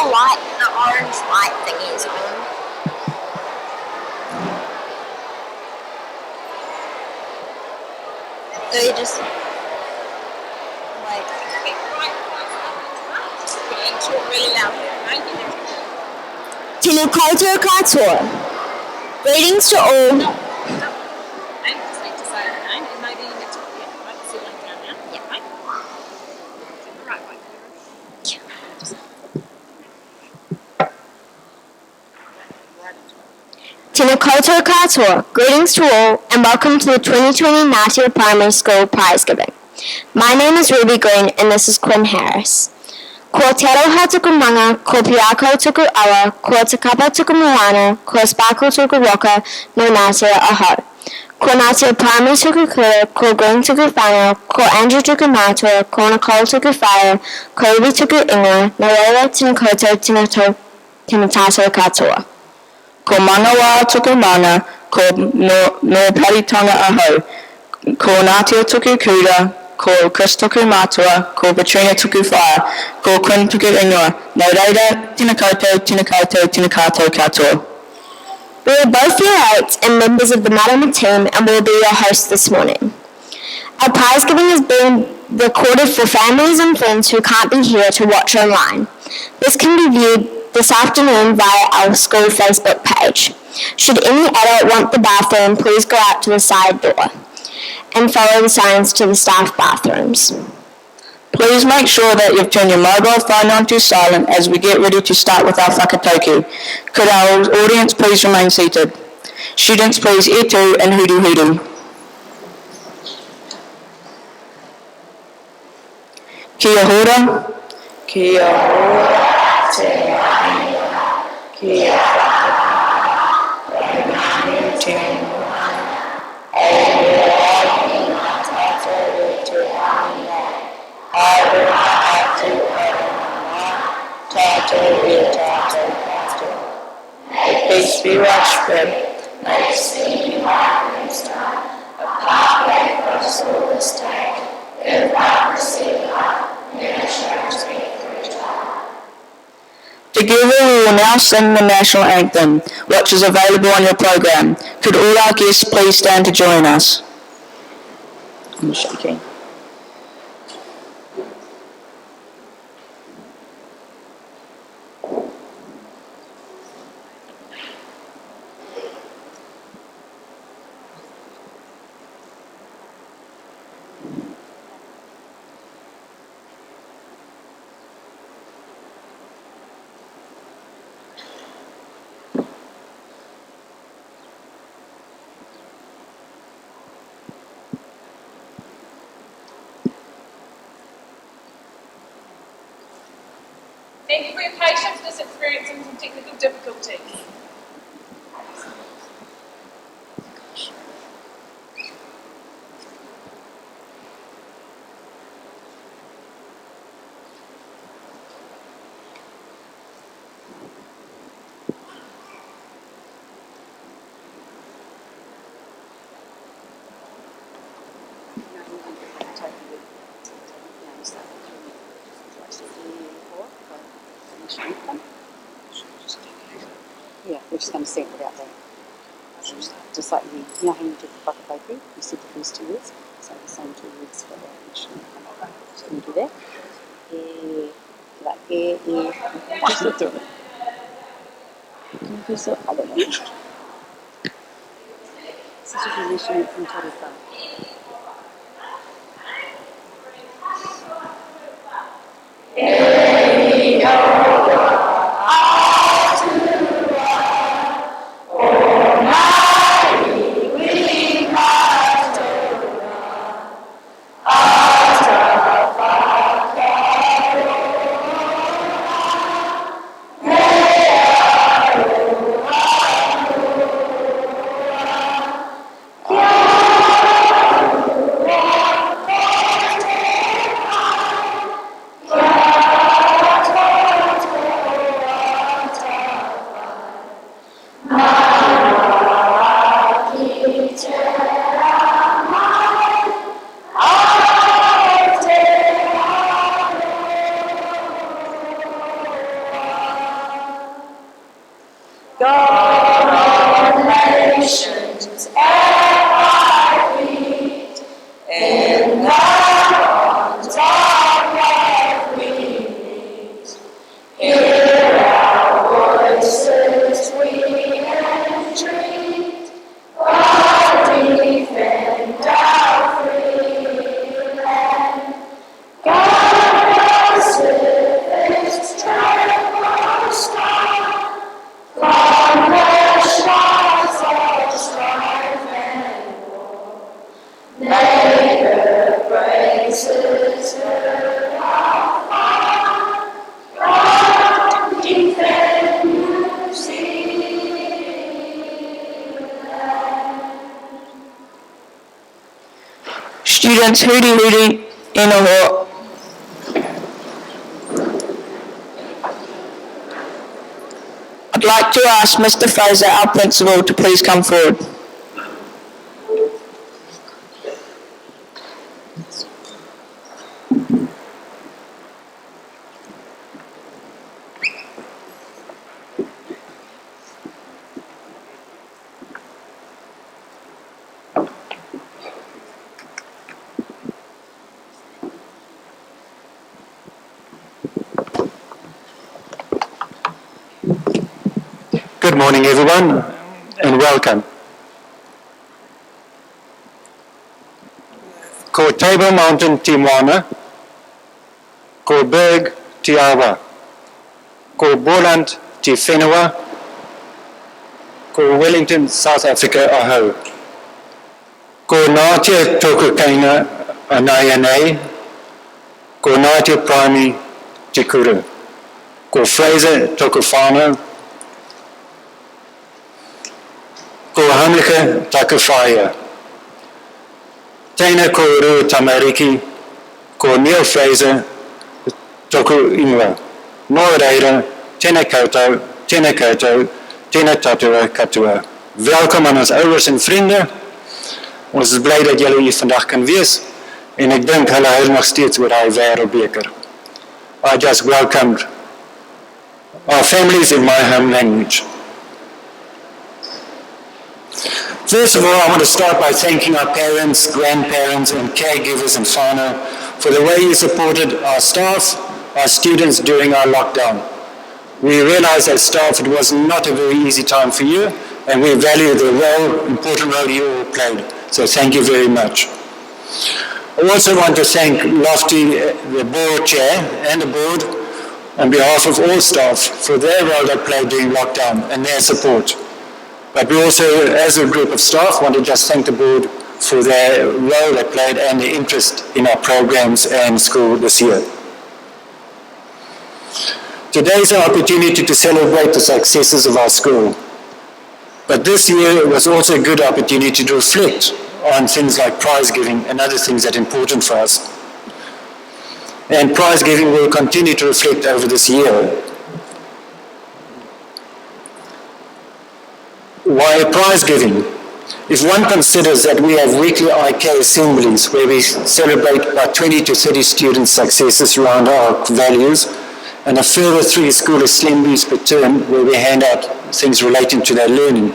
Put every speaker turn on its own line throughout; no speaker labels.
the orange light thingies on. So you just like really loud. Tēnā koutou katoa. Greetings to all.
No. I just need to say her name, and maybe next one. Yeah, right. See what I'm down now. Yeah, right. Right, right.
Tēnā koutou katoa. Greetings to all, and welcome to the 2020 Ngatea Primary School Prize Giving. My name is Ruby Green, and this is Quinn Harris. Ko te aroha tuku manga, ko piako tuku awa, ko te kapa tuku moana, ko sparkle tuku roka, no Ngatea aho. Ko Ngatea Primary tuku kura, ko Green tuku whānau, ko Andrew tuku mātua, ko Nicole tuku whaia, ko Ruby tuku ingoa, no reira tēnā koutou tēnā tātou katoa.
Ko manawa tuku mana, ko no paritanga aho, ko Ngatea tuku kura, ko Chris tuku mātua, ko Patron tuku whaia, ko Quinn tuku ingoa. No reira, tēnā koutou katoa.
We are both year 8 and members of the Marama team, and will be your hosts this morning. Our prize giving is being recorded for families and friends who can't be here to watch online. This can be viewed this afternoon via our school Facebook page. Should any adult want the bathroom, please go out to the side door and follow the signs to the staff bathrooms.
Please make sure that you've turned your mobile phone on to silent as we get ready to start with our whakatauki. Could our audience please remain seated? Students, please e tū and huru huru. Kia hora. Kia hora te aina. Kia whakapā. Whakapā te moana. E ai ngā tātou te aina. Aroha atu aroha. Tātou e tātou katoa. May peace be widespread. May the steamy migrants die. A pathway across all the state. Without receiving up, never shall speak through time. Together we will now sing the National Anthem, which is available on your program. Could all our guests please stand to join us? I'm shaking.
Thank you for your patience with us experiencing some technical difficulties.
Yeah, we're just going to sing without that. Just like you know how you did the whakapākī, you said the first 2 words, so the same 2 words for the national anthem. Just going to do that. Like just do it. Can you do so? I don't know. This is the national anthem tarika.
Students hooty hooty in a hall. I'd like to ask Mr. Fraser, our principal, to please come forward.
Good morning, everyone, and welcome. Ko Table Mountain Timwana, ko Berg Tiawa, ko Boland Tifenawa, ko Wellington, South Africa, aho. Ko Ngatea Tokukaina Anayanei, ko Ngatea Primary Tikuru, ko Fraser Tokufano, ko Hamlika Takafaya, Tena ko Uru Tamariki, ko Neil Fraser Toku Inwa, Noa Reira, Tena Koutou, Tena Tatua Katua. Welkom aan ons ouers en vriende. Ons is bly dat julle hier vandag kan wees en ek dink hulle hou nog steeds oor daai wêreldbeker. I just welcomed our families in my home language. First of all, I want to start by thanking our parents, grandparents, and caregivers in whānau for the way you supported our staff, our students during our lockdown. We realize as staff it was not a very easy time for you, and we value the important role you all played. So thank you very much. I also want to thank Lofty, the board chair, and the board, on behalf of all staff, for their role they played during lockdown and their support. But we also, as a group of staff, want to just thank the board for their role they played and their interest in our programs and school this year. Today is an opportunity to celebrate the successes of our school. But this year was also a good opportunity to reflect on things like prize giving and other things that are important for us. And prize giving will continue to reflect over this year. Why prize giving? If one considers that we have weekly IK assemblies where we celebrate about 20 to 30 students' successes around our values, and a further 3 school assemblies per term where we hand out things relating to their learning,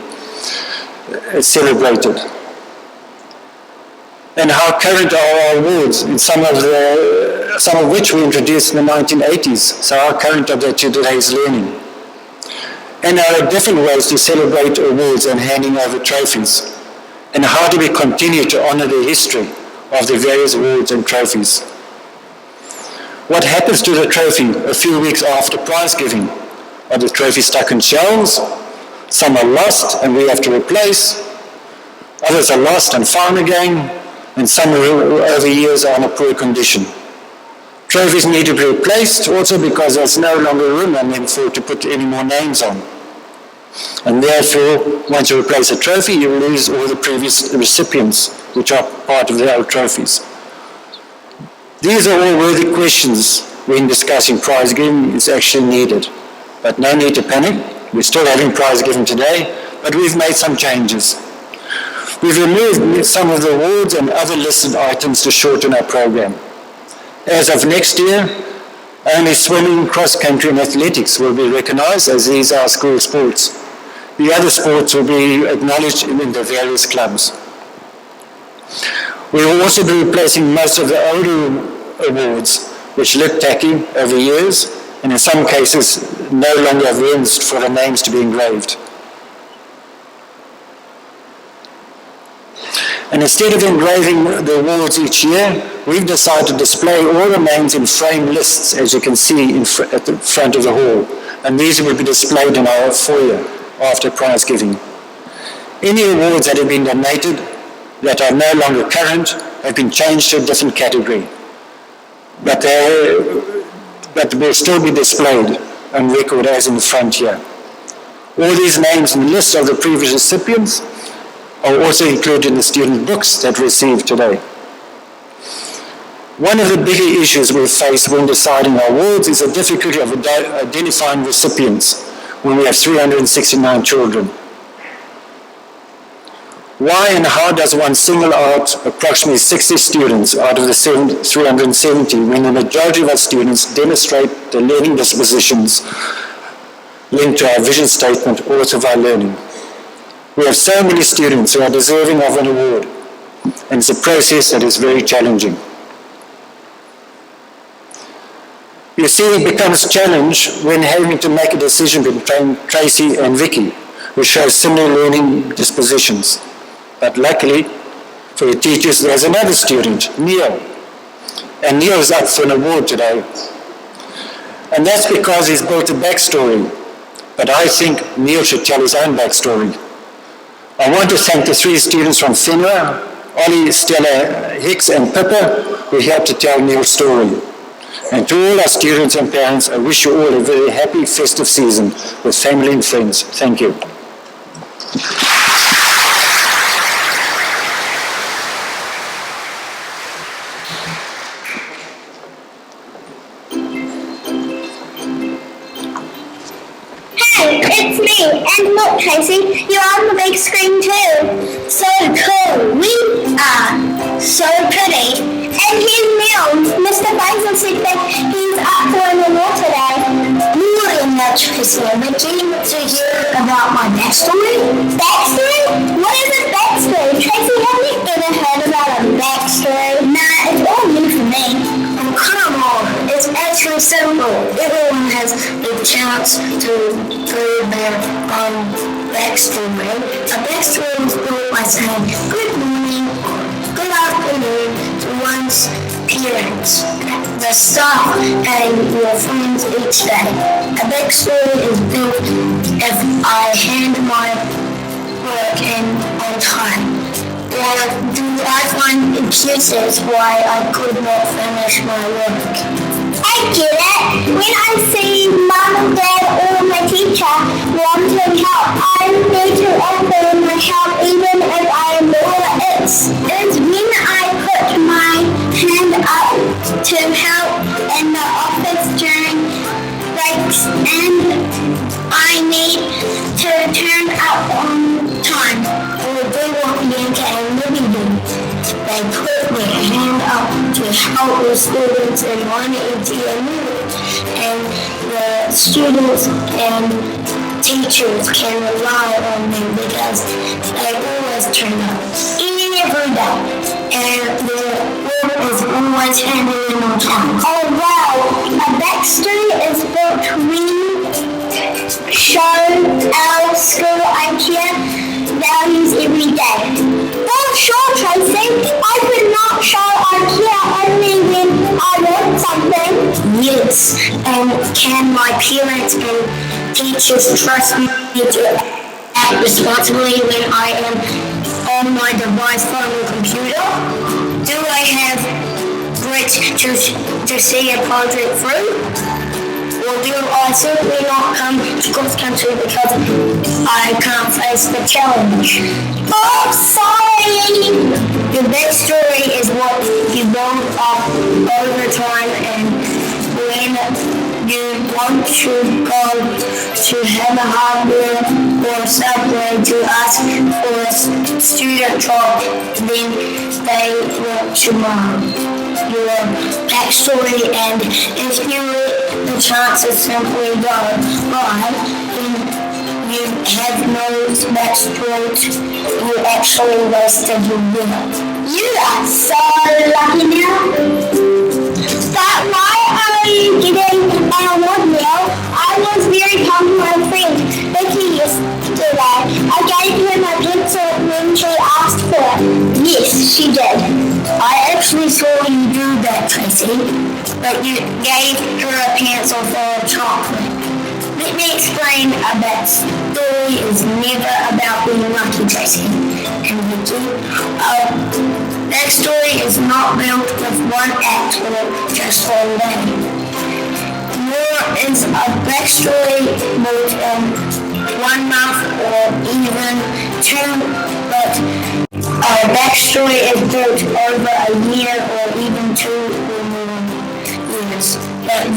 celebrated. And how current are our awards, in some of which we introduced in the 1980s, so how current are they to today's learning? And there are different ways to celebrate awards and handing over trophies. And how do we continue to honor the history of the various awards and trophies? What happens to the trophy a few weeks after prize giving? Are the trophies stuck in shelves? Some are lost and we have to replace. Others are lost and found again. And some over years are in a poor condition. Trophies need to be replaced also because there's no longer room on them to put any more names on. And therefore, once you replace a trophy, you lose all the previous recipients, which are part of the old trophies. These are all worthy questions when discussing prize giving is actually needed. But no need to panic. We're still having prize giving today, but we've made some changes. We've removed some of the awards and other listed items to shorten our program. As of next year, only swimming, cross-country and athletics will be recognized as these are school sports. The other sports will be acknowledged in the various clubs. We will also be replacing most of the older awards, which look tacky over years, and in some cases no longer have rooms for the names to be engraved. And instead of engraving the awards each year, we've decided to display all the names in frame lists, as you can see at the front of the hall. And these will be displayed in our foyer after prize giving. Any awards that have been donated that are no longer current have been changed to a different category. But will still be displayed on record as in the front here. All these names and lists of the previous recipients are also included in the student books that we received today. One of the bigger issues we face when deciding our awards is the difficulty of identifying recipients when we have 369 children. Why and how does one single out approximately 60 students out of the 370 when the majority of our students demonstrate the learning dispositions linked to our vision statement, Author of Our Learning? We have so many students who are deserving of an award, and it's a process that is very challenging. You see, it becomes a challenge when having to make a decision between Tracy and Vicky, who show similar learning dispositions. But luckily for the teachers, there's another student, Neil. And Neil is up for an award today. And that's because he's built a backstory. But I think Neil should tell his own backstory. I want to thank the 3 students from Finra, Ollie, Stella, Hicks, and Pippa, who helped to tell Neil's story. And to all our students and parents, I wish you all a very happy festive season with family and friends. Thank you.
Hey, it's me, and look, Tracy, you're on the big screen too. So cool, we are so pretty. And here's Neil. Mr. Faisal said that he's up for an award today. Really much, Tracy. We're getting to hear about my backstory. Backstory? What is a backstory? Tracy, have you ever heard about a backstory? Nah, it's all new for me. Oh, come on. It's actually simple. Everyone has a chance to prove their backstory. A backstory is built by saying good morning, good afternoon to one's parents, the staff, and your friends each day. A backstory is built if I hand my work in on time. Or do I find excuses why I could not finish my work? I get it. When I see Mum, Dad, or my teacher wanting help, I need to offer my help even if I am lower. It's when I put my hand up to help in the office during breaks and I need to turn up on time or do what Bianca and Libby do. They put their hand up to help the students in one ATM and the students and teachers can rely on them because they always turn up every day and their work is always handled in on time. Oh wow, a backstory is built when show our school IKEA values every day. Well, sure, Tracy. I could not show IKEA only when I want something. Yes, and can my parents and teachers trust me to act responsibly when I am on my device, phone, or computer? Do I have grit to see a project through? Or do I simply not come to cross country because I can't face the challenge? Oh, sorry! Your backstory is what you build up over time, and when you want to go to have a hardware or subway to ask for a student job, then they want to know your backstory, and if you let the chances simply go by, then you have no backstory, you actually wasted your year. You are so lucky now. But why are you getting an award now? I was very pumped with my friend Vicky yesterday. I gave her my pencil when she asked for it. Yes, she did. I actually saw you do that, Tracy. But you gave her a pencil full of chocolate. Let me explain a backstory is never about being lucky, Tracy and Vicky. Backstory is not built with one act or just one day. Nor is a backstory built in 1 month or even 2, but a backstory is built over a year or even 2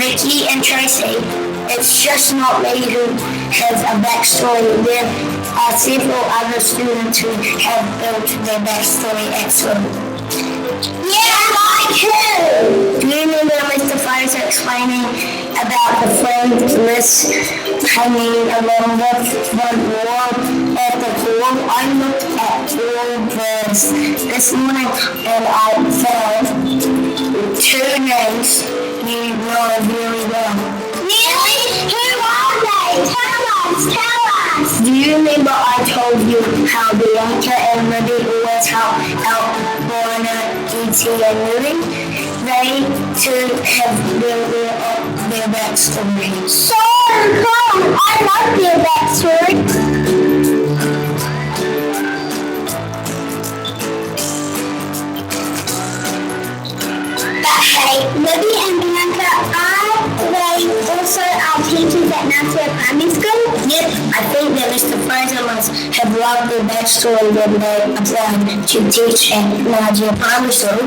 Vicky and Tracy. It's just not me who has a backstory. There are several other students who have built their backstory at school. Yeah, like who? Do you remember Mr. Fraser explaining about the friend list hanging along the wall at the hall? I looked at all those this morning and I found 2 names you know really well. Really? Who are they? Tell us! Do you remember I told you how Bianca and Libby always help out Lorna, E.T. and Lily? They too have built their backstory. So cool! I love their backstory. Hey, Libby and Bianca, are they also our teachers at Ngatea Primary School? Yep, I think that Mr. Fraser must have loved their backstory when they applied to teach at Ngatea Primary School.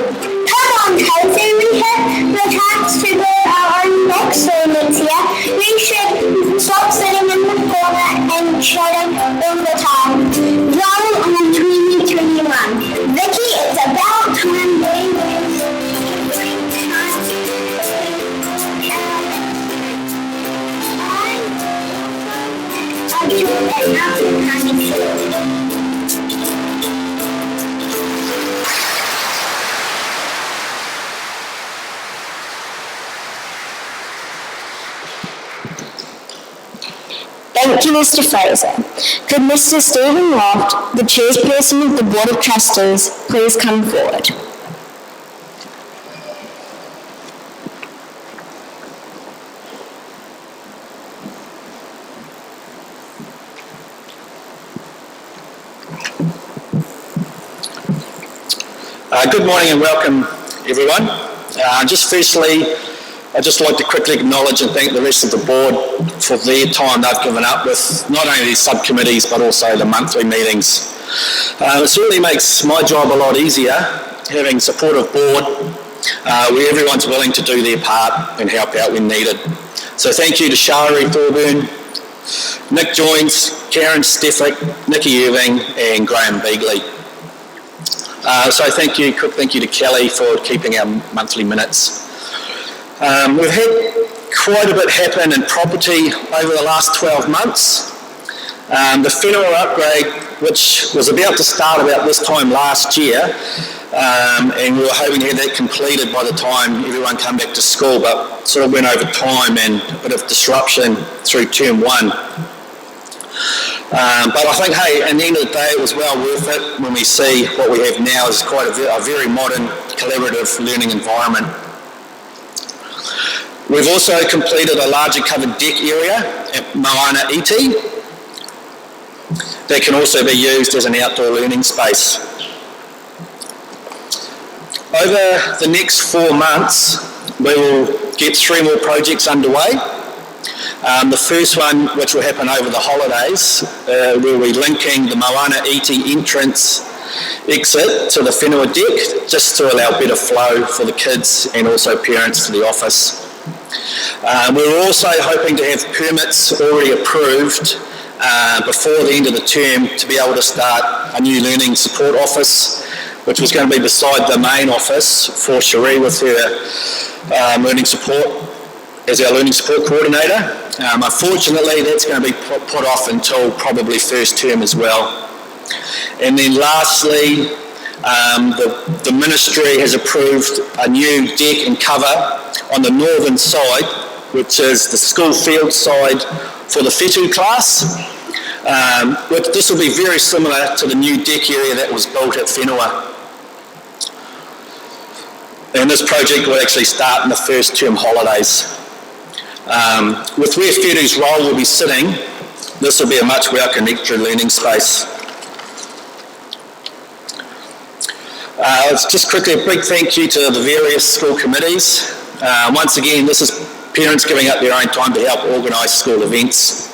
Come on, Casey, we have the chance to build our own backstory next year. We should stop sitting in the corner and chatting all the time. Going on 2021. Vicky, it's about time we Thank you, Mr. Fraser. Could Mr. Stephen Loft, the chairperson of the Board of Trustees, please come forward?
Good morning and welcome, everyone. Just firstly, I'd just like to quickly acknowledge and thank the rest of the board for their time they've given up with not only these subcommittees but also the monthly meetings. It certainly makes my job a lot easier having supportive board where everyone's willing to do their part and help out when needed. So thank you to Shari Thorburn, Nick Joins, Karen Steffick, Nikki Irving and Graham Beagley. So quick thank you to Kelly for keeping our monthly minutes. We've had quite a bit happen in property over the last 12 months. The Whenua upgrade, which was about to start about this time last year, and we were hoping to have that completed by the time everyone came back to school, but sort of went over time and a bit of disruption through term 1. But I think, hey, at the end of the day, it was well worth it when we see what we have now is quite a very modern, collaborative learning environment. We've also completed a larger covered deck area at Moana ET that can also be used as an outdoor learning space. Over the next 4 months, we will get 3 more projects underway. The first one, which will happen over the holidays, we'll be linking the Moana ET entrance exit to the Whenua deck, just to allow better flow for the kids and also parents to the office. We're also hoping to have permits already approved before the end of the term to be able to start a new learning support office, which was going to be beside the main office for Cherie with her learning support as our learning support coordinator. Unfortunately, that's going to be put off until probably first term as well. And then lastly, the ministry has approved a new deck and cover on the northern side, which is the school field side for the Whetū class. This will be very similar to the new deck area that was built at Whenua. And this project will actually start in the first term holidays. With where Whetū's role will be sitting, this will be a much welcome extra learning space. Just quickly, a big thank you to the various school committees. Once again, this is parents giving up their own time to help organise school events.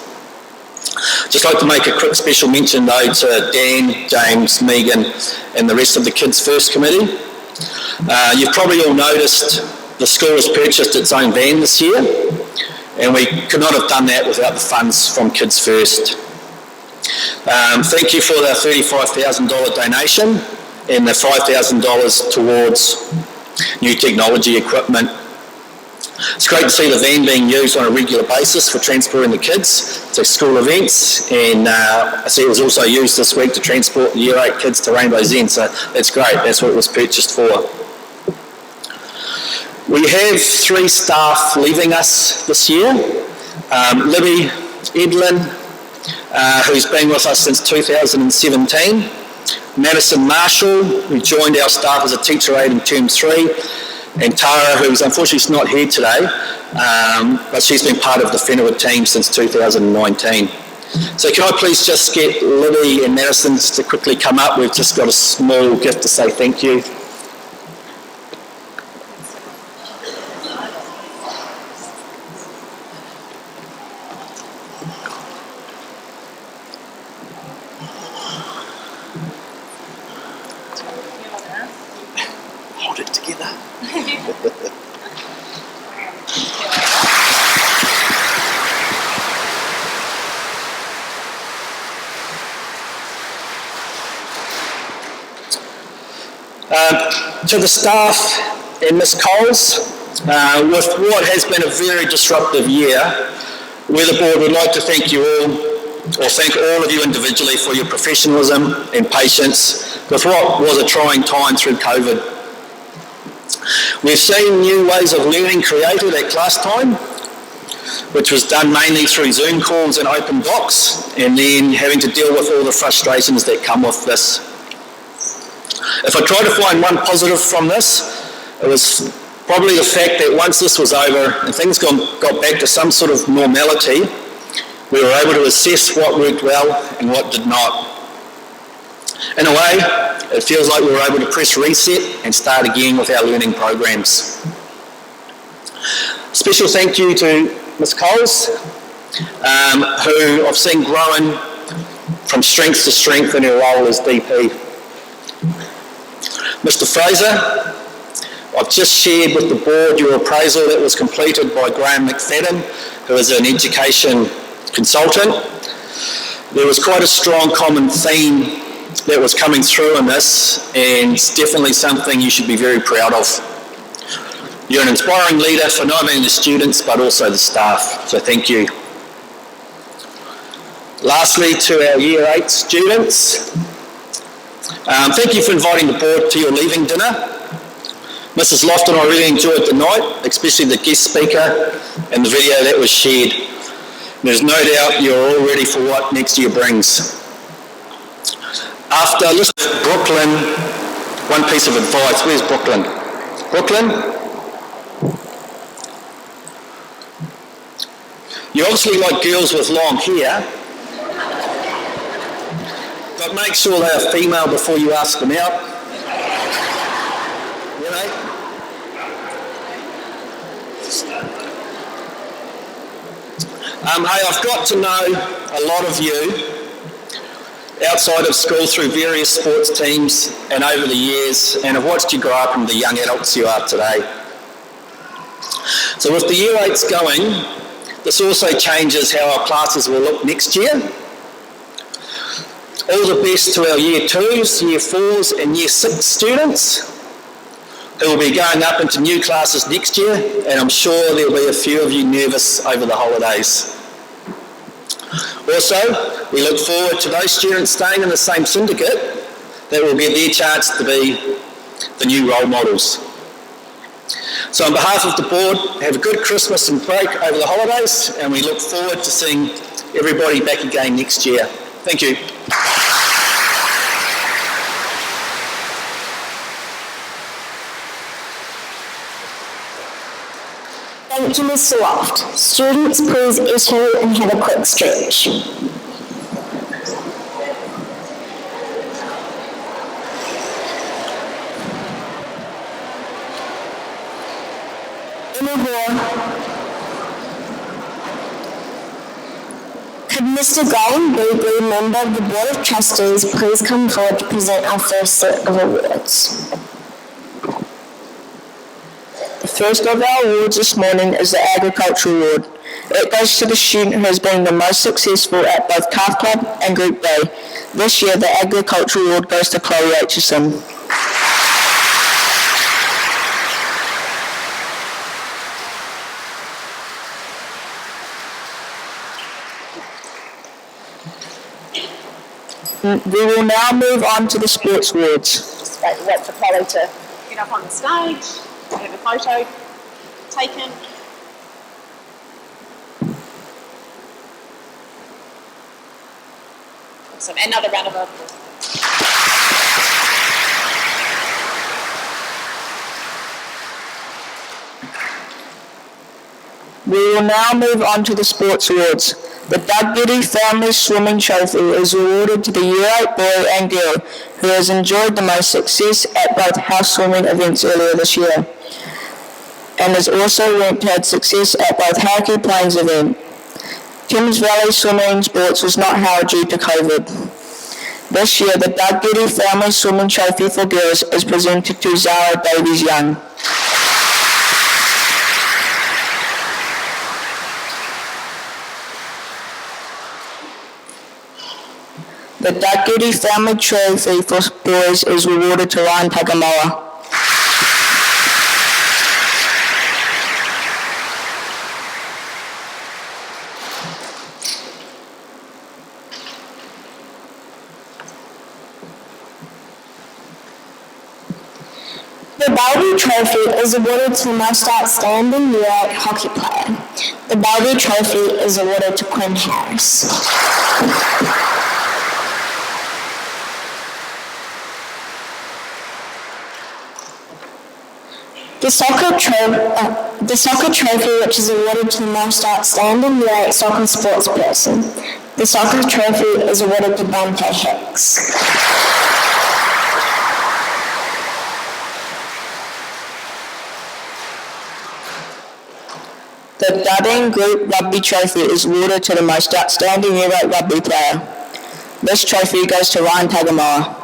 Just like to make a quick special mention though to Dan, James, Megan and the rest of the Kids First Committee. You've probably all noticed the school has purchased its own van this year, and we could not have done that without the funds from Kids First. Thank you for the $35,000 donation and the $5,000 towards new technology equipment. It's great to see the van being used on a regular basis for transporting the kids to school events, and I see it was also used this week to transport the Year 8 kids to Rainbow's End, so that's great. That's what it was purchased for. We have 3 staff leaving us this year. Libby Edlin, who's been with us since 2017. Madison Marshall, who joined our staff as a teacher aide in term 3. And Tara, who's unfortunately not here today, but she's been part of the Whenua team since 2019. So can I please just get Libby and Madison to quickly come up? We've just got a small gift to say thank you. Hold it together. To the staff and Ms. Coles, with what has been a very disruptive year, we the board would like to thank you all, or thank all of you individually for your professionalism and patience with what was a trying time through COVID. We've seen new ways of learning created at class time, which was done mainly through Zoom calls and open docs, and then having to deal with all the frustrations that come with this. If I try to find one positive from this, it was probably the fact that once this was over and things got back to some sort of normality, we were able to assess what worked well and what did not. In a way, it feels like we were able to press reset and start again with our learning programs. Special thank you to Ms. Coles, who I've seen growing from strength to strength in her role as DP. Mr. Fraser, I've just shared with the board your appraisal that was completed by Graham McFadden, who is an education consultant. There was quite a strong common theme that was coming through in this, and it's definitely something you should be very proud of. You're an inspiring leader for not only the students but also the staff, so thank you. Lastly, to our Year 8 students, thank you for inviting the board to your leaving dinner. Mrs. Lofton, I really enjoyed the night, especially the guest speaker and the video that was shared. There's no doubt you're all ready for what next year brings. After listening to Brooklyn, one piece of advice. Where's Brooklyn? Brooklyn? You obviously like girls with long hair, but make sure they are female before you ask them out. You know? Hey, I've got to know a lot of you outside of school through various sports teams and over the years, and I've watched you grow up into the young adults you are today. So with the Year 8s going, this also changes how our classes will look next year. All the best to our Year 2s, Year 4s and Year 6 students who will be going up into new classes next year, and I'm sure there'll be a few of you nervous over the holidays. Also, we look forward to those students staying in the same syndicate that will get their chance to be the new role models. So on behalf of the board, have a good Christmas and break over the holidays, and we look forward to seeing everybody back again next year. Thank you.
Thank you, Mr. Loft. Students, please issue and have a quick stretch. Could Mr. Graham, Beagley, member of the Board of Trustees, please come forward to present our first set of awards?
first of our awards this morning is the Agriculture Award. It goes to the student who has been the most successful at both Calf Club and Group Day. This year, the Agriculture Award goes to Chloe Aitchison. We will now move on to the Sports Awards.
Just wait for Chloe to get up on the stage, have a photo taken. Awesome. Another round of applause.
We will now move on to the Sports Awards. The Doug Getty Family Swimming Trophy is awarded to the Year 8 boy and girl who has enjoyed the most success at both house swimming events earlier this year, and has also had success at both Hauraki Plains event. Thames Valley Swimming Sports was not held due to COVID. This year, the Doug Getty Family Swimming Trophy for girls is presented to Zara Davies Young. The Doug Getty Family Trophy for boys is awarded to Ryan Tagamoa.
The Bellevue Trophy is awarded to the most outstanding Year 8 hockey player. The Bellevue Trophy is awarded to Quinn Harris. The soccer trophy, which is awarded to the most outstanding Year 8 soccer sports person. The soccer trophy is awarded to Dante Hicks.
The Dudding Group Rugby Trophy is awarded to the most outstanding Year 8 rugby player. This trophy goes to Ryan Tagamoa.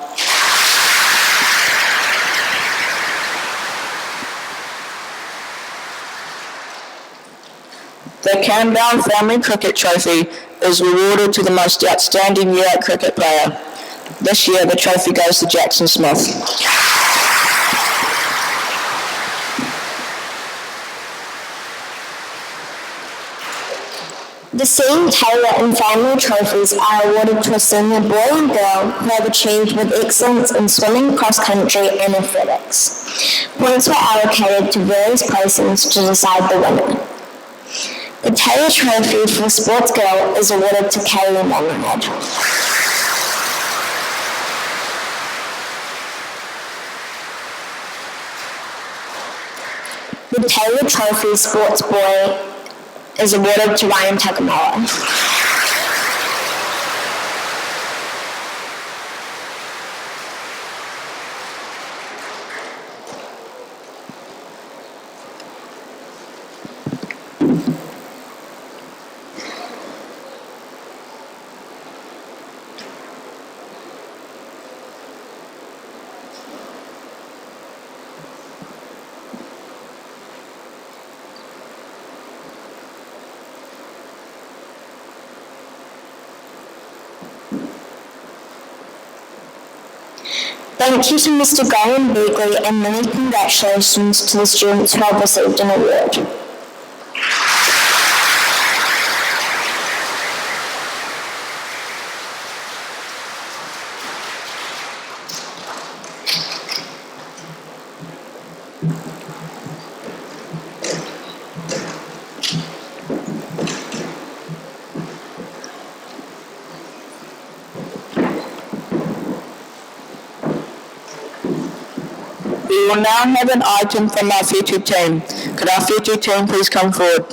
The Campbell Family Cricket Trophy is awarded to the most outstanding Year 8 cricket player. This year, the trophy goes to Jackson Smith.
The Sean Taylor and Family Trophies are awarded to a senior boy and girl who have achieved with excellence in swimming, cross-country and athletics. Points were allocated to various placings to decide the winner. The Taylor Trophy for Sports Girl is awarded to Kaylee Monrad. The Taylor Trophy Sports Boy is awarded to Ryan Tagamoa. Thank you to Mr. Graham Beagley and many congratulations to the students who have received an award.
We will now have an item from our future team. Could our future team please come forward?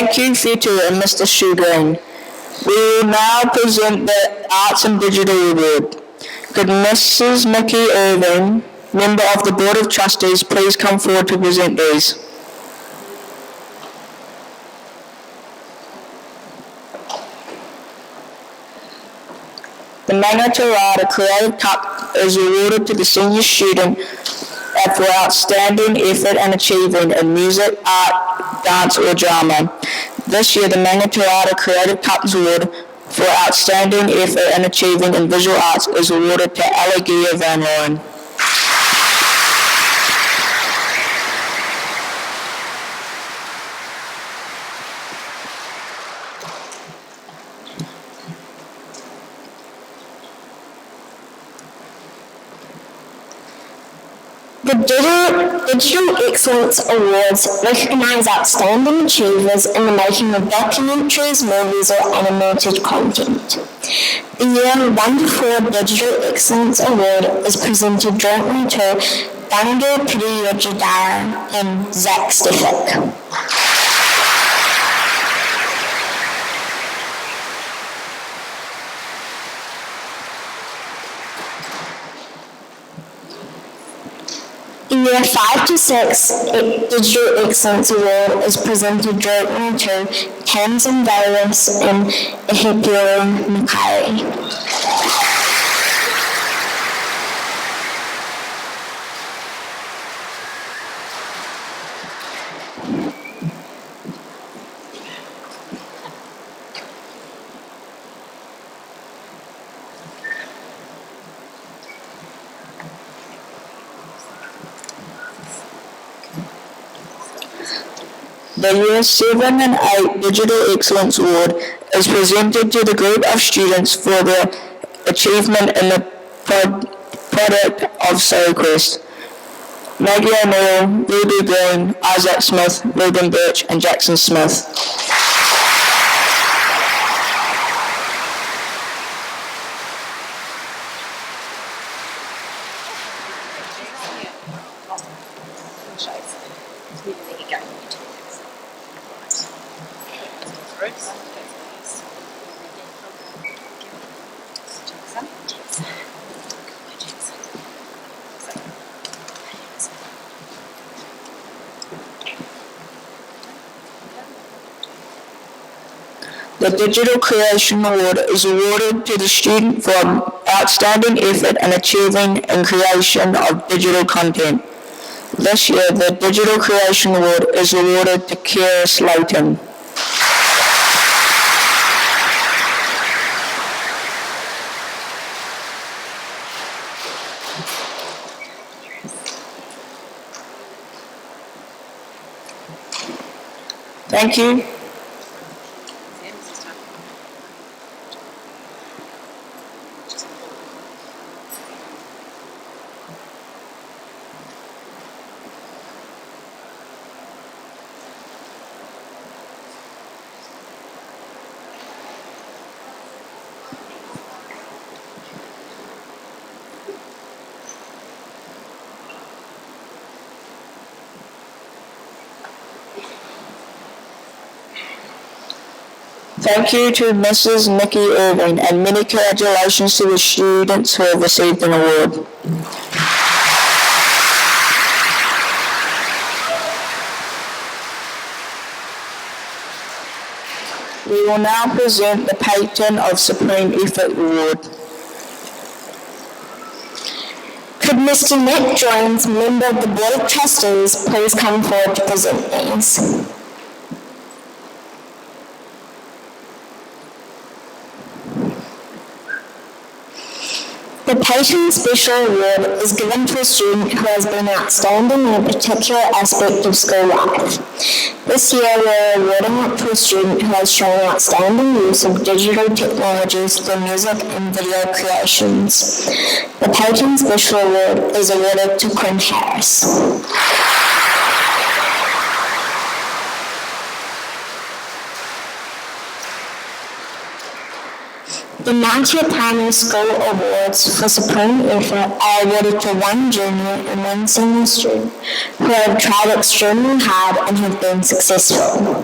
Thank you, Fitu and Mr. Shoegreen. We will now present the Arts and Digital Award. Could Mrs. Mickey Irving, member of the Board of Trustees, please come forward to present these? The Ngatea Creative Cup is awarded to the senior student for outstanding effort and achievement in music, art, dance or drama. This year, the Ngatea Creative Cup Award for outstanding effort and achievement in visual arts is awarded to Allegia Van Loan.
The Digital Excellence Awards recognise outstanding achievers in the making of documentaries, movies or animated content. The Year 1-4 Digital Excellence Award is presented jointly to Bandu Pidiyojidara and Zest. The Year 5-6 Digital Excellence Award is presented jointly to Tamsin Davis and Ihipio Makari.
The Year 7 and 8 Digital Excellence Award is presented to the group of students for their achievement in the product of SoulQuest. Maggie O'Neill, Ruby Green, Isaac Smith, Ruben Birch and Jackson Smith.
There you go. Bruce.
The Digital Creation Award is awarded to the student for outstanding effort and achieving in creation of digital content. This year, the Digital Creation Award is awarded to Kira Slayton. Thank you. Thank you to Mrs. Nikki Irving and many congratulations to the students who have received an award. We will now present the Patron of Supreme Effort Award.
Could Mr. Nick Jones, member of the Board of Trustees, please come forward to present these? The Patron Special Award is given to a student who has been outstanding in a particular aspect of school life. This year we are awarding it to a student who has shown outstanding use of digital technologies for music and video creations. The Patron Special Award is awarded to Quinn Harris. The Ngatea Primary School Awards for Supreme Effort are awarded to one junior and one senior student who have tried extremely hard and have been successful.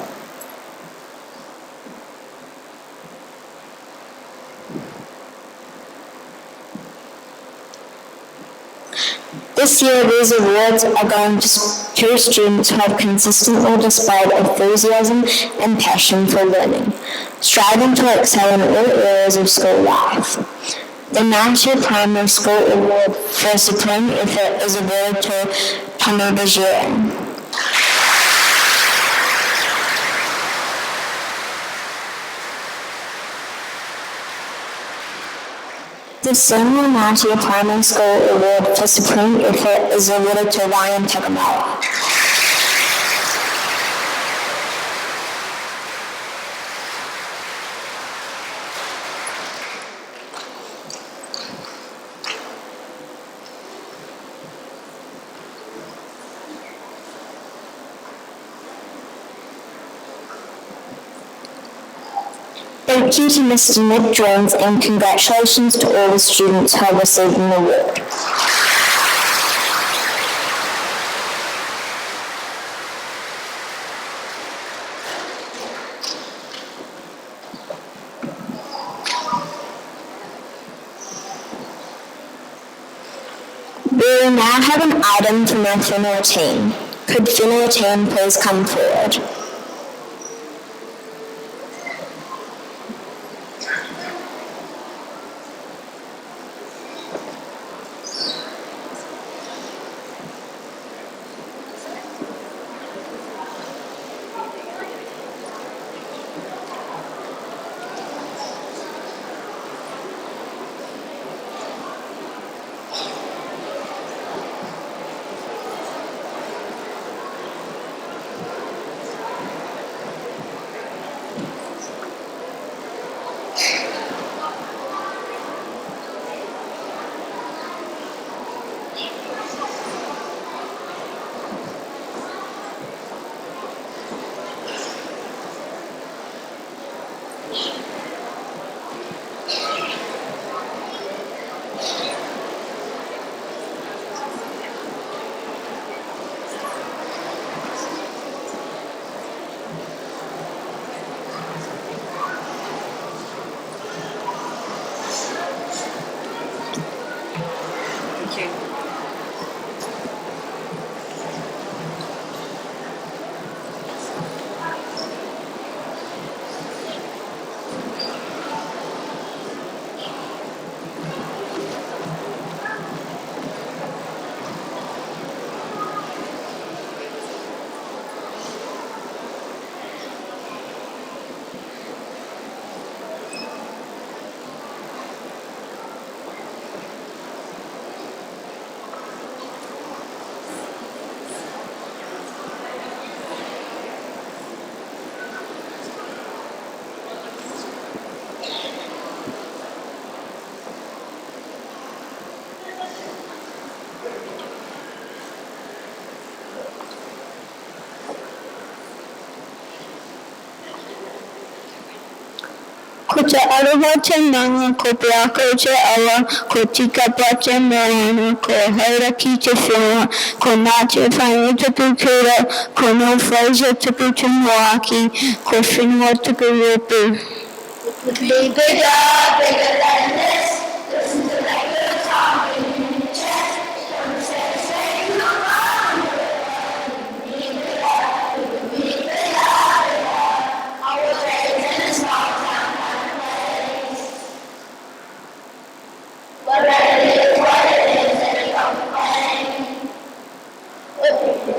This year, these awards are going to students who have consistently displayed enthusiasm and passion for learning, striving to excel in all areas of school life. The National Primary School Award for Supreme Effort is awarded to Tommy Bajir. The Senior Ngatea Primary School Award for Supreme Effort is awarded to Ryan Tagamala. Thank you to Mr. Nick Jones and congratulations to all the students who have received an award. We will now have an item from our funeral team. Could funeral team please come forward? Ko te aroha te nanga, ko peako te awa, ko tika pa te moana, ko haura ki te whenua, ko Ngatea whainga tupu kura, ko no Fraser tupu te moaki, ko whenua tupu rupu. Be bigger, bigger than this. Listen to regular talking in your chest. Don't say the same around. Be bigger, bigger. I was raised in a small town. What it is, and you don't complain.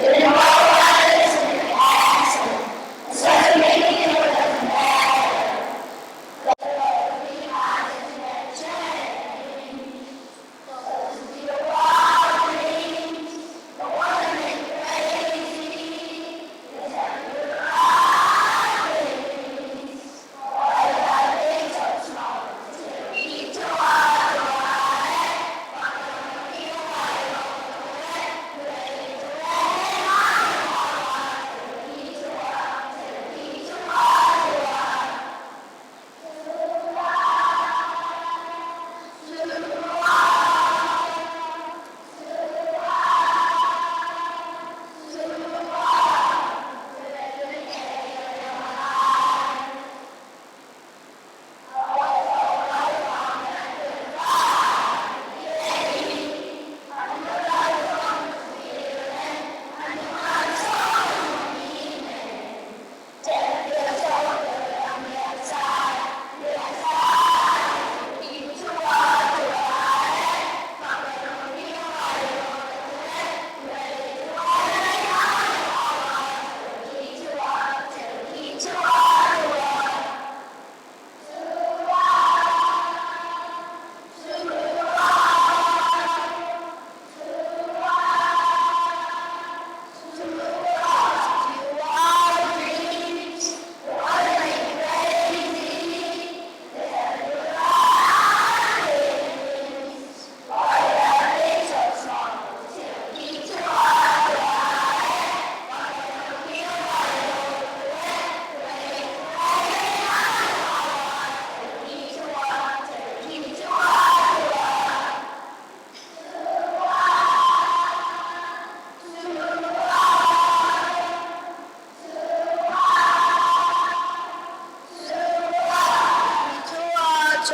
Didn't know what it is, and you ask. It starts making it doesn't matter. But be honest and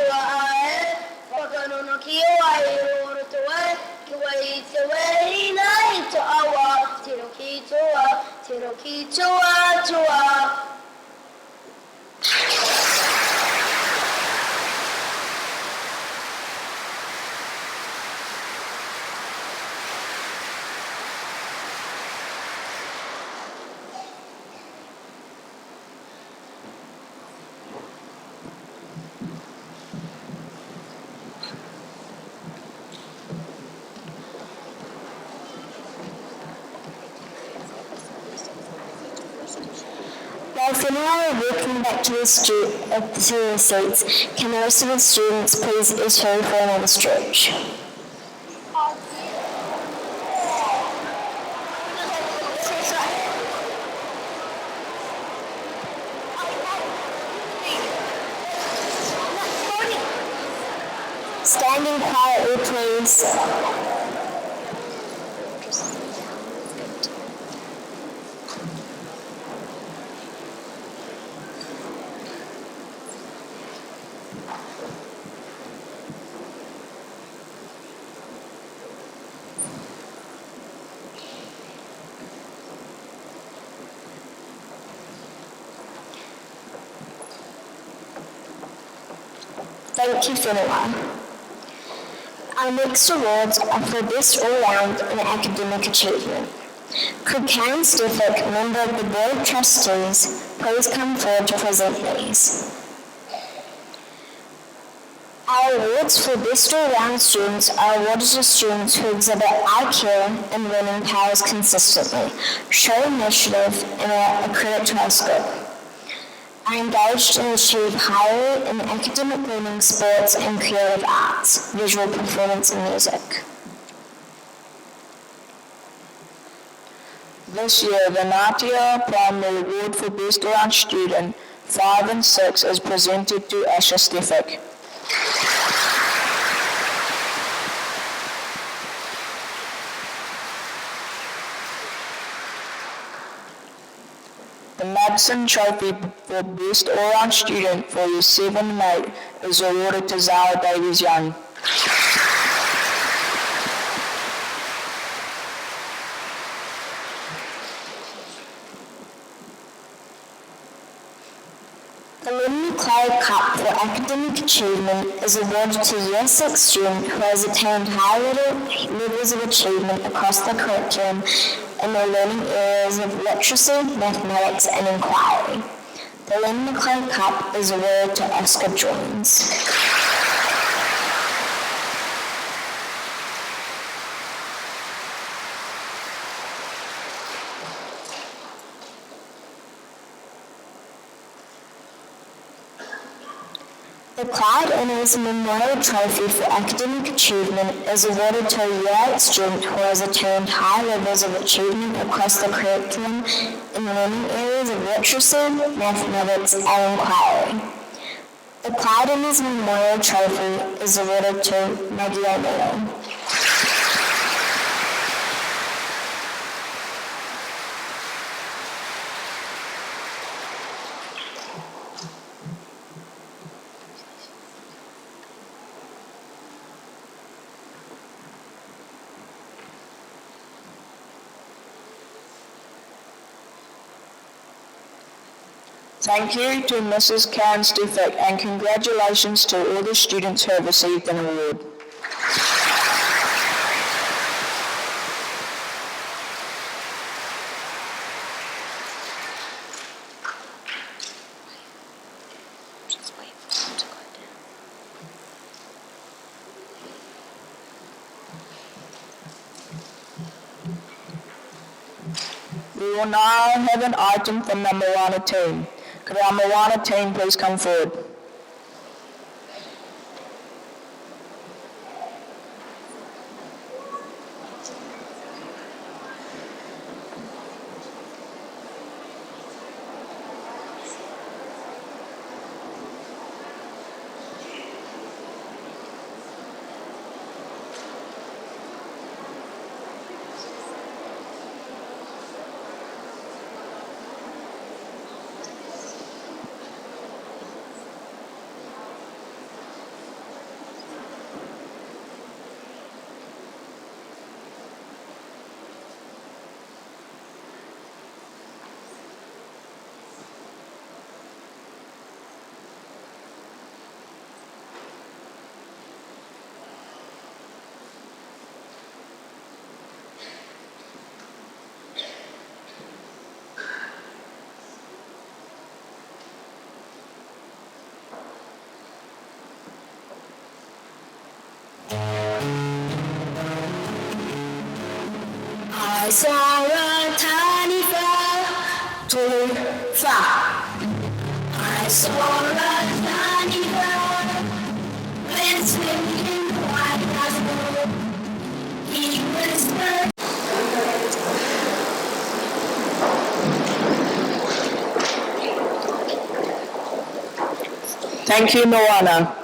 wa ae, whakanono ki o ai oro to e, ki wa I te weina I to awa, tiro ki toa. While Finlay are walking back to the seats, can the rest of the students please issue for another stretch? Standing quietly, please. Thank you, Finlay. Our next awards are for Best All-Round in Academic Achievement. Could Karen Stefik, member of the Board of Trustees, please come forward to present these? Our awards for Best All-Round students are awarded to students who exhibit IQ and learning powers consistently, show initiative, and are a credit to our school. Are engaged and achieve highly in academic learning, sports, and creative arts, visual performance, and music.
This year, the Ngatea Primary Award for Best All-Round Student 5 and 6 is presented to Asher Stefik. The Madsen Trophy for Best All-Round Student for Year 7 and 8 is awarded to Zara Davies Young.
The Lynn Clay Cup for Academic Achievement is awarded to Year 6 student who has attained high levels of achievement across the curriculum in their learning areas of literacy, mathematics, and inquiry. The Lynn McClay Cup is awarded to Oscar Jones. The Clyde Inners Memorial Trophy for Academic Achievement is awarded to a Year 8 student who has attained high levels of achievement across the curriculum in learning areas of literacy, mathematics, and inquiry. The Clyde Inners Memorial Trophy is awarded to Maggie O'Neill.
Thank you to Mrs. Karen Stefik and congratulations to all the students who have received an award. We will now have an item from the Moana team. Could our Moana team please come forward?
saw a tiny flower, tall flower. I saw a tiny flower, went swimming in the white house pool. He whispered.
Thank you, Moana.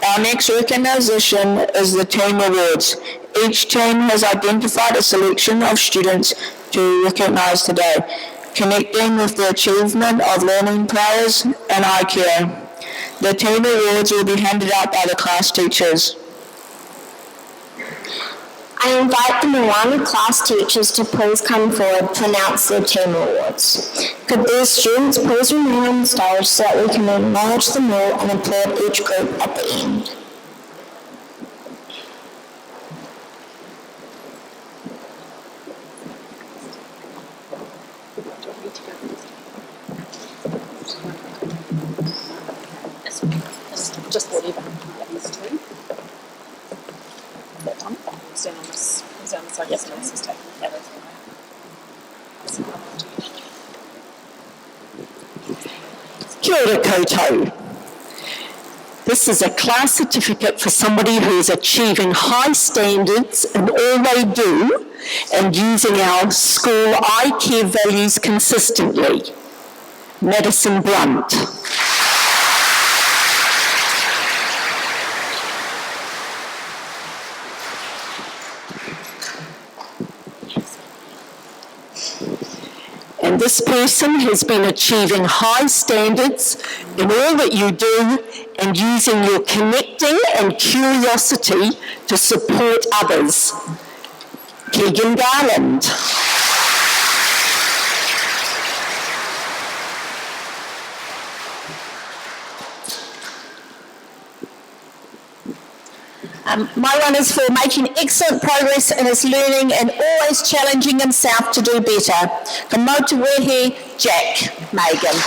Our next recognition is the Team Awards. Each team has identified a selection of students to recognise today, connecting with the achievement of learning powers and IQ. The Team Awards will be handed out by the class teachers.
I invite the Moana class teachers to please come forward to announce their team awards. Could these students please remain on the stage so that we can acknowledge them all and applaud each group at the end.
Just whatever. That is true. That one. Stand on this. Stand on the side. Yes, no, this is taking everything.
Kia ora koutou. This is a class certificate for somebody who is achieving high standards in all they do and using our school I-Care values consistently. Madison Blunt. And this person has been achieving high standards in all that you do and using your connecting and curiosity to support others. Keegan Garland.
My one is for making excellent progress in his learning and always challenging himself to do better. Ka mautu wehe, Jack Megan.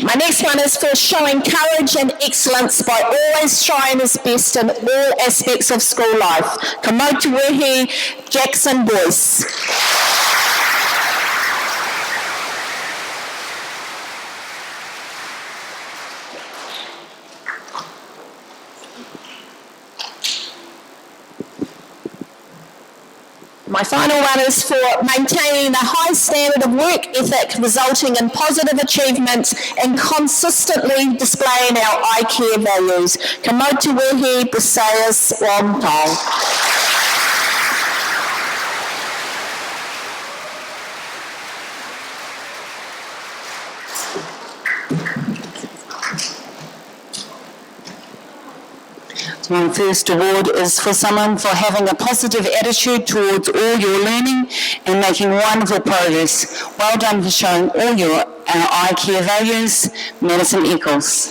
My next one is for showing courage and excellence by always trying his best in all aspects of school life. Ka mautu wehe, Jackson Boyce. My final one is for maintaining a high standard of work ethic resulting in positive achievements and consistently displaying our I-Care values. Ka mautu wehe, Briseis Wongtong.
My first award is for someone for having a positive attitude towards all your learning and making wonderful progress. Well done for showing all your I-Care values, Madison Eccles.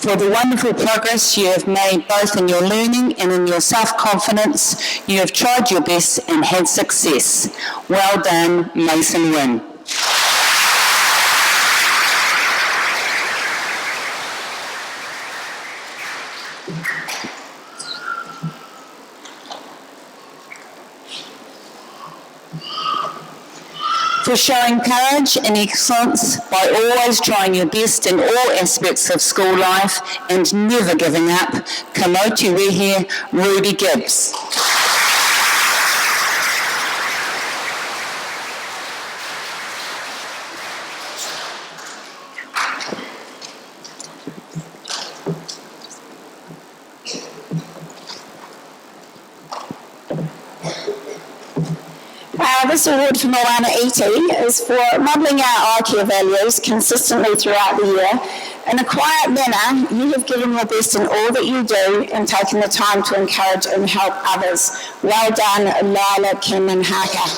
For the wonderful progress you have made both in your learning and in your self-confidence, you have tried your best and had success. Well done, Mason Wynn. For showing courage and excellence by always trying your best in all aspects of school life and never giving up, ka mautu wehe, Ruby Gibbs.
This award for Moana Iti is for modelling our I-Care values consistently throughout the year. In a quiet manner, you have given your best in all that you do and taken the time to encourage and help others. Well done, Lila, Kim and Haka.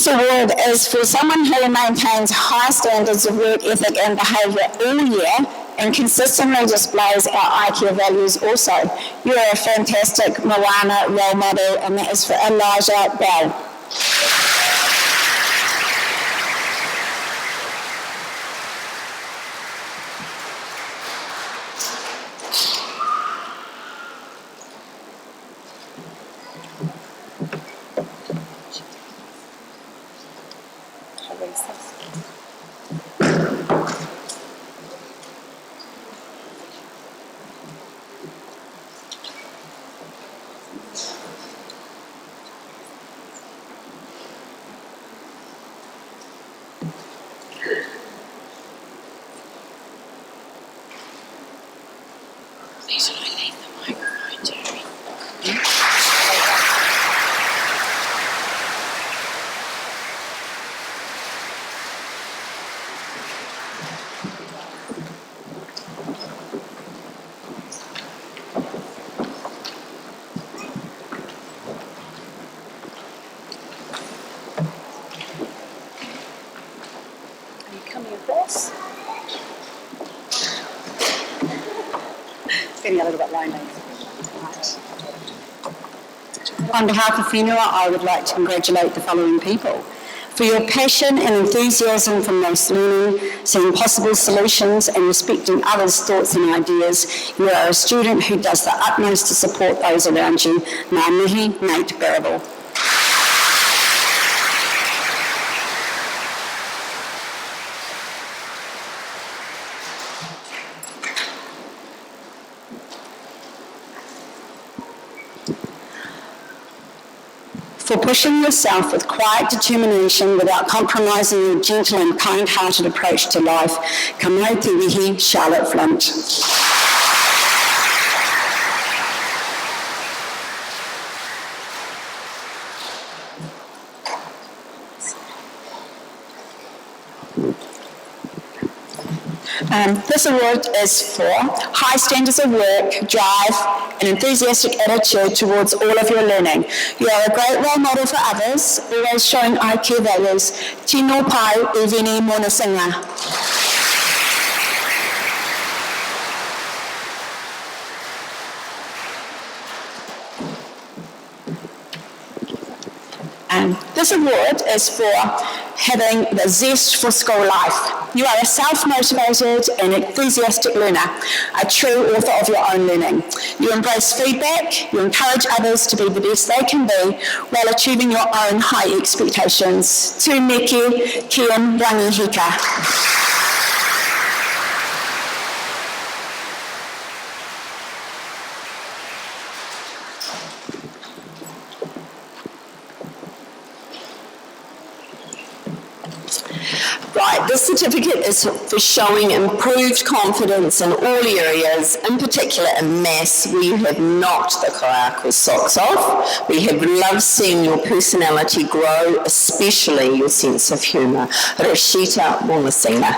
This award is for someone who maintains high standards of work ethic and behaviour all year and consistently displays our IKEA values also. You are a fantastic Moana role model, and that is for Elijah Bell.
Should I leave the microphone, Jerry?
Are you coming across? Feeling a little bit lonely. Right. On behalf of Whenua, I would like to congratulate the following people. For your passion and enthusiasm for most learning, seeing possible solutions and respecting others' thoughts and ideas, you are a student who does the utmost to support those around you. Ngā mihi, Nate Barrable. For pushing yourself with quiet determination without compromising your gentle and kind-hearted approach to life, ka mai te wihi, Charlotte Flint. This award is for high standards of work, drive, and enthusiastic attitude towards all of your learning. You are a great role model for others, always showing IKEA values. Tino pai e vini mona singa. This award is for having the zest for school life. You are a self-motivated and enthusiastic learner, a true author of your own learning. You embrace feedback, you encourage others to be the best they can be while achieving your own high expectations. Tu neke kian rangi hika.
Right, this certificate is for showing improved confidence in all areas, in particular in maths, where you have knocked the kaiako socks off. We have loved seeing your personality grow, especially your sense of humour. Rashita Mongasina.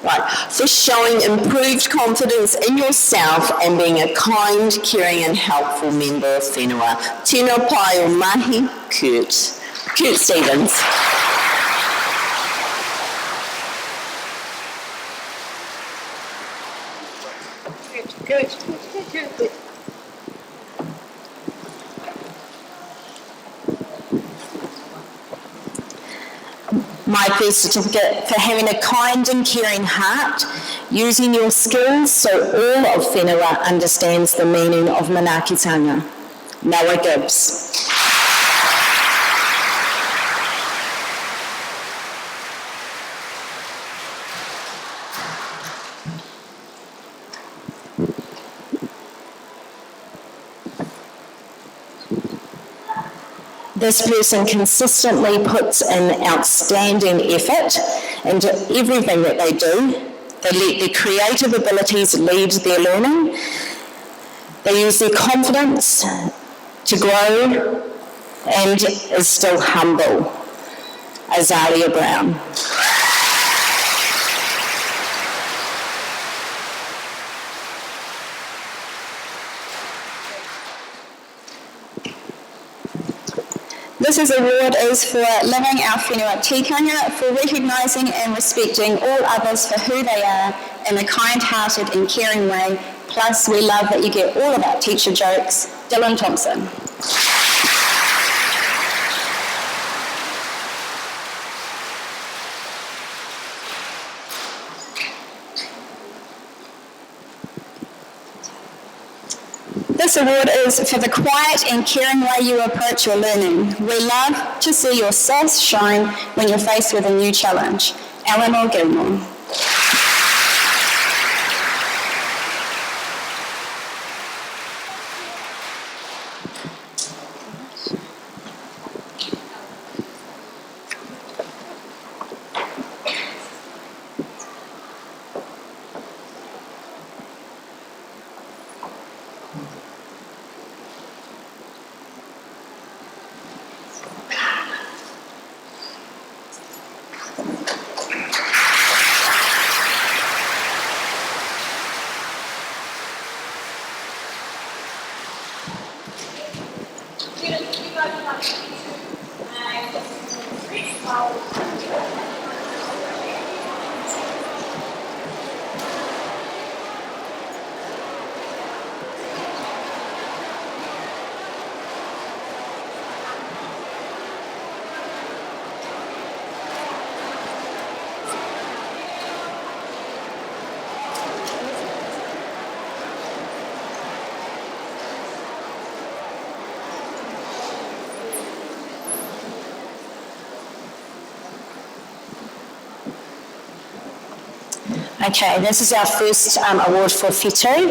Right, for showing improved confidence in yourself and being a kind, caring and helpful member of whenua. Tino pai o mahi, Kurt Stevens.
Good.
My first certificate for having a kind and caring heart, using your skills so all of whenua understands the meaning of manaakitanga. Noah Gibbs. This person consistently puts in outstanding effort into everything that they do. They let their creative abilities lead their learning. They use their confidence to grow and is still humble.
Azalea Brown.
This award is for living our whenua tikanga, for recognising and respecting all others for who they are in a kind-hearted and caring way. Plus, we love that you get all of our teacher jokes. Dylan Thompson. This award is for the quiet and caring way you approach your learning. We love to see your sass shine when you're faced with a new challenge. Eleanor Gilmore. Okay, this is our first award for Fitu.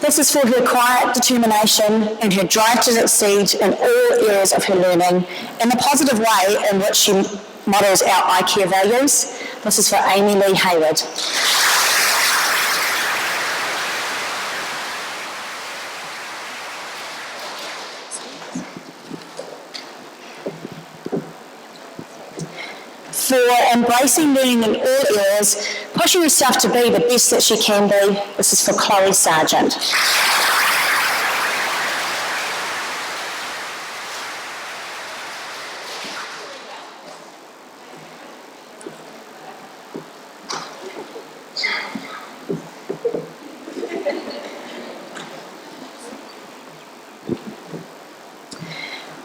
This is for her quiet determination and her drive to succeed in all areas of her learning in the positive way in which she models our I Care values. This is for Amy Lee Hayward. For embracing learning in all areas, pushing herself to be the best that she can be. This is for Chloe Sargent.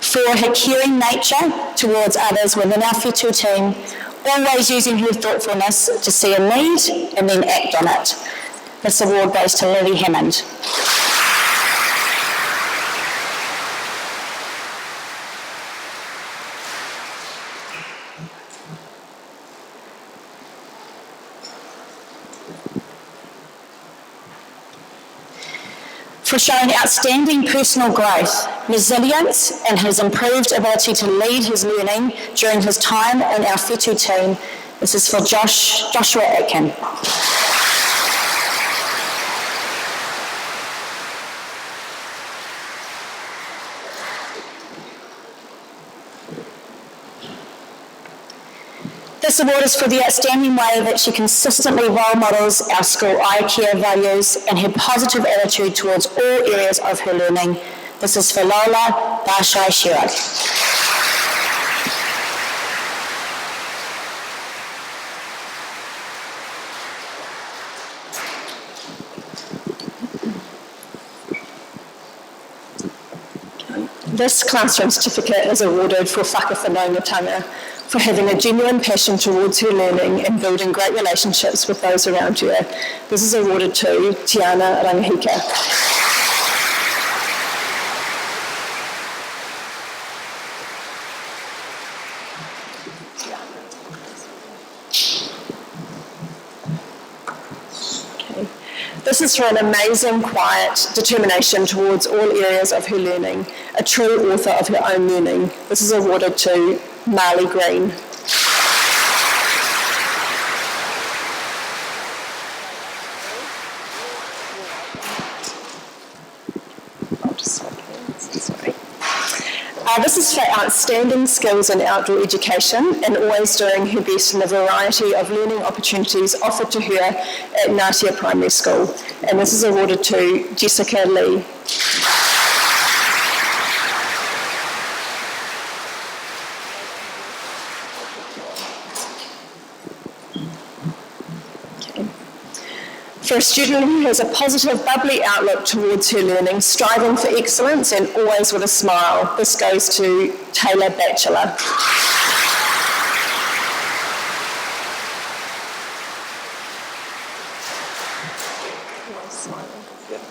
For her caring nature towards others within our Fitu team, always using her thoughtfulness to see a need and then act on it. This award goes to Lily Hammond. For showing outstanding personal growth, resilience, and his improved ability to lead his learning during his time in our Fitu team. This is for Joshua Atkin. This award is for the outstanding way that she consistently role models our school I Care values and her positive attitude towards all areas of her learning. This is for Lola Barshai Sherrod.
This classroom certificate is awarded for whakawhanaungatanga, for having a genuine passion towards her learning and building great relationships with those around her. This is awarded to Tiana Rangahika. This is for an amazing, quiet determination towards all areas of her learning, a true author of her own learning. This is awarded to Marley Green. This is for outstanding skills in outdoor education and always doing her best in the variety of learning opportunities offered to her at Ngatea Primary School. And this is awarded to Jessica Lee. For a student who has a positive, bubbly outlook towards her learning, striving for excellence and always with a smile, this goes to Taylor Bachelor.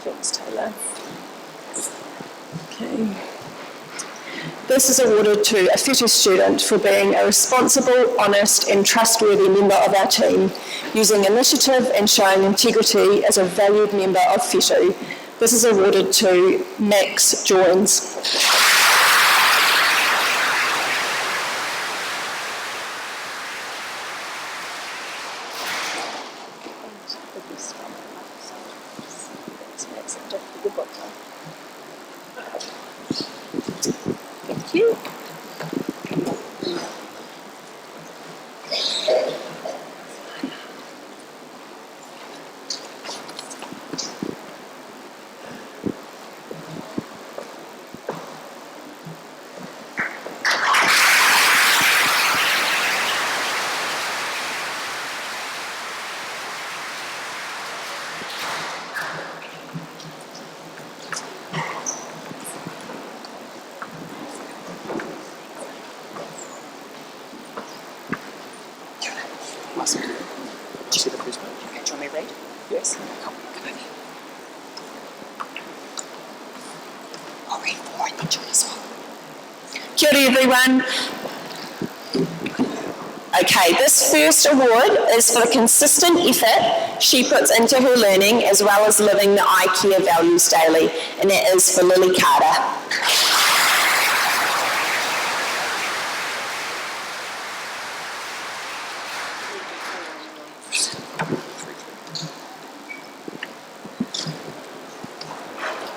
Thanks, Taylor. Okay. This is awarded to a FETU student for being a responsible, honest and trustworthy member of our team, using initiative and showing integrity as a valued member of FETU. This is awarded to Max Joins. Thank you.
Awesome. Did you see the first one? Okay, do you want me to read? Yes. Come over. I'll read 4 and then join us all.
Kia ora everyone. Okay, this first award is for the consistent effort she puts into her learning as well as living the I-Care values daily, and that is for Lily Carter.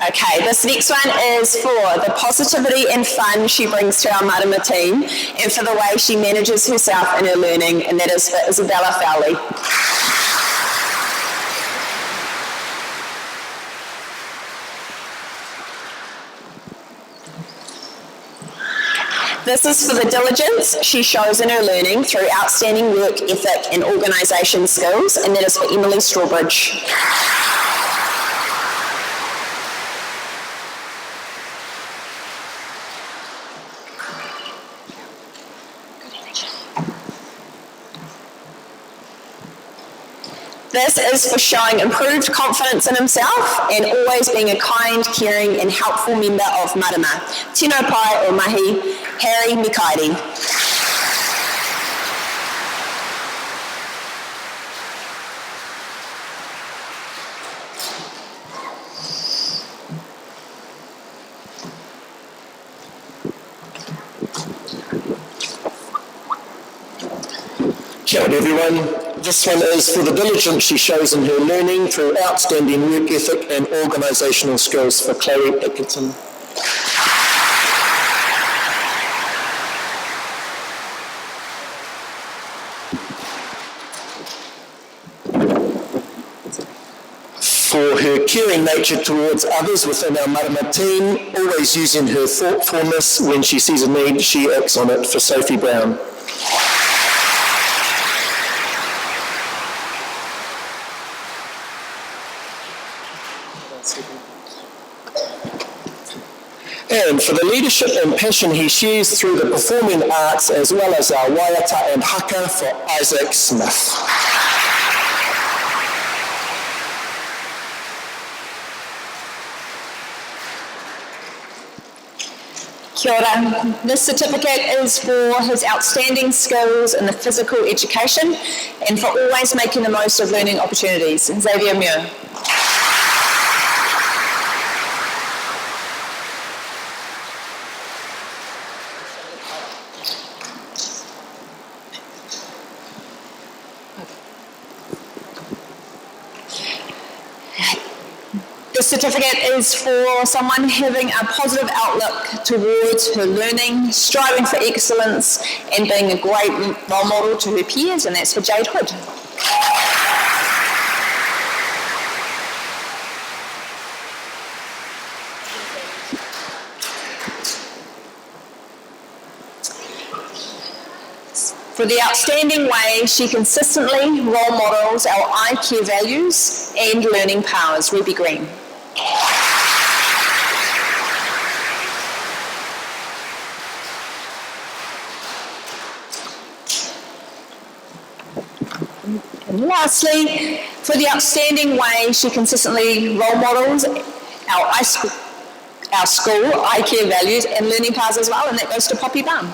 Okay, this next one is for the positivity and fun she brings to our marama team and for the way she manages herself in her learning, and that is for Isabella Fowley. This is for the diligence she shows in her learning through outstanding work ethic and organisation skills, and that is for Emily Strawbridge. This is for showing improved confidence in himself and always being a kind, caring and helpful member of marama. Tino pai o mahi, Harry Mikairi.
Kia ora everyone. This one is for the diligence she shows in her learning through outstanding work ethic and organisational skills for Chloe Atkinson. For her caring nature towards others within our marama team, always using her thoughtfulness when she sees a need, she acts on it, for Sophie Brown. And for the leadership and passion he shares through the performing arts as well as our waiata and haka, for Isaac Smith.
Kia ora. This certificate is for his outstanding skills in the physical education and for always making the most of learning opportunities. Xavier Muir. This certificate is for someone having a positive outlook towards her learning, striving for excellence, and being a great role model to her peers, and that's for Jade Hood. For the outstanding way she consistently role models our I Care values and learning powers, Ruby Green. And lastly, for the outstanding way she consistently role models our school I Care values and learning powers as well, and that goes to Poppy Bum.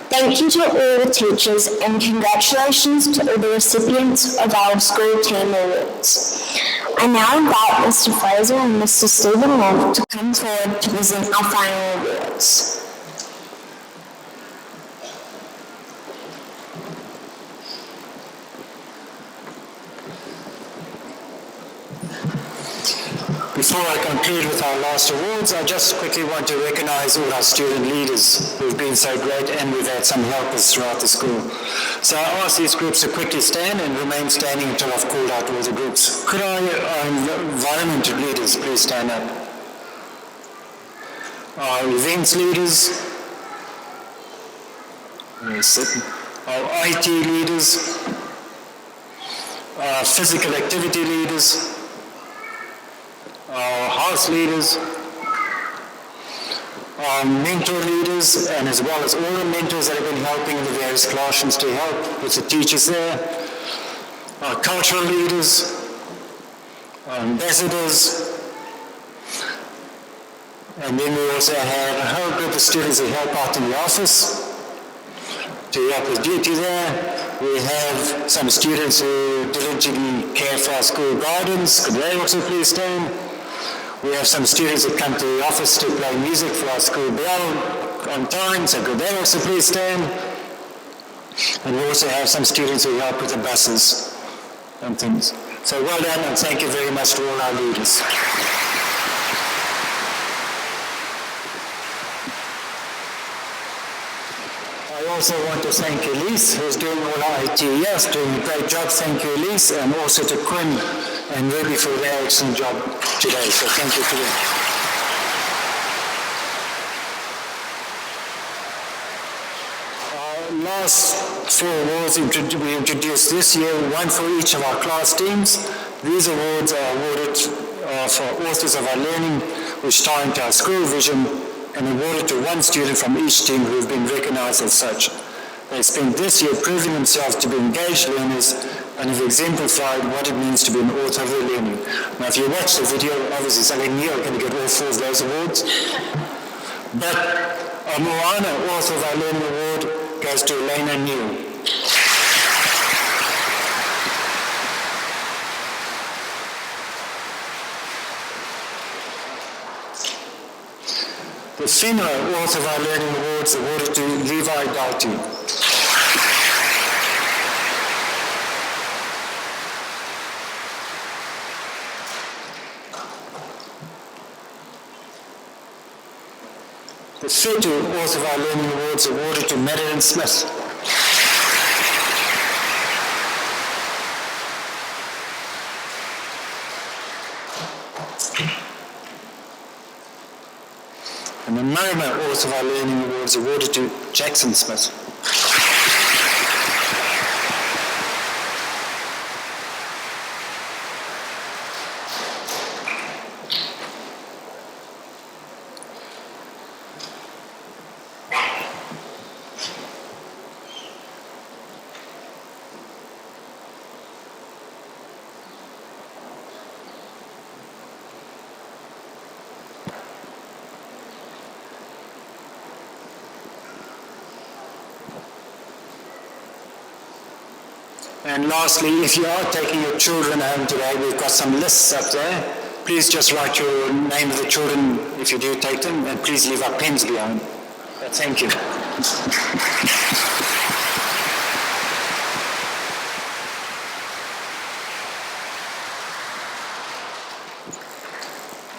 Thank you to all the teachers and congratulations to all the recipients of our school team awards. I now invite Mr. Fraser and Mr. Stephen Wolf to come forward to present our final awards.
Before I conclude with our last awards, I just quickly want to recognize all our student leaders who've been so great, and we've had some helpers throughout the school. So I ask these groups to quickly stand and remain standing until I've called out all the groups. Could our environment leaders please stand up? Our events leaders, our IT leaders, our physical activity leaders, our house leaders, our mentor leaders, and as well as all the mentors that have been helping in the various classrooms to help with the teachers there, our cultural leaders, our ambassadors, and then we also have a whole group of students that help out in the office to help with duty there. We have some students who diligently care for our school gardens. Could they also please stand? We have some students that come to the office to play music for our school bell on time, so could they also please stand? And we also have some students who help with the buses and things. So well done, and thank you very much to all our leaders. I also want to thank Elise, who's doing all our IT. Yes, doing a great job. Thank you, Elise, and also to Quinn and Ruby for their excellent job today. So thank you to them. Our last 4 awards we introduced this year, one for each of our class teams. These awards are awarded for authors of our learning, which tie into our school vision, and awarded to one student from each team who have been recognized as such. They spent this year proving themselves to be engaged learners and have exemplified what it means to be an author of their learning. Now, if you watch the video, obviously something new, I'm going to get all 4 of those awards. But our Moana Author of Our Learning Award goes to Elena New. The FEMA Author of Our Learning Awards awarded to Levi Dalty. The FETU Author of Our Learning Awards awarded to Madeline Smith. And the MoMA Author of Our Learning Awards awarded to Jackson Smith. And lastly, if you are taking your children home today, we've got some lists up there. Please just write your name of the children if you do take them, and please leave our pens behind. Thank you.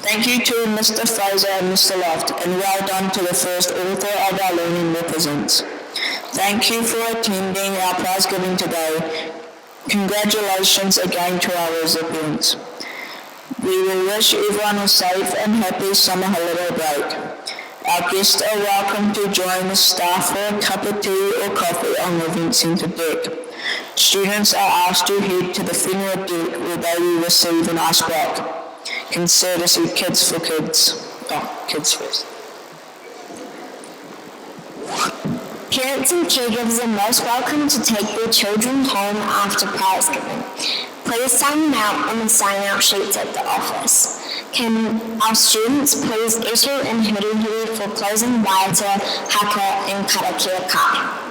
Thank you to Mr. Fraser and Mr. Loft, and well done to the first author of our Learning Represents. Thank you for attending our prize giving today. Congratulations again to our recipients. We will wish everyone a safe and happy summer holiday break. Our guests are welcome to join the staff for a cup of tea or coffee on the event centre deck. Students are asked to head to the Fenua deck where they will receive an ice block. Courtesy Kids for Kids. Kids first.
Parents and caregivers are most welcome to take their children home after prize giving. Please sign them out on the sign-out sheets at the office. Can our students please issue in huri for closing Waita, Haka and Karakia Kai?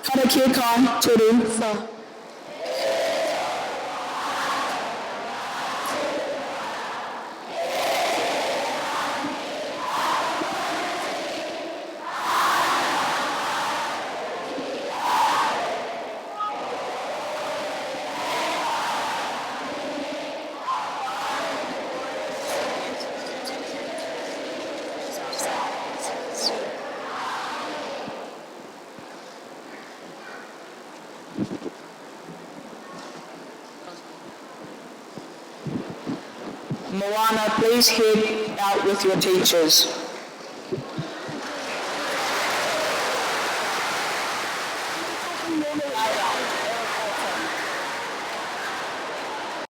Karakia kai, turu, wha.
Moana, please head out with your teachers.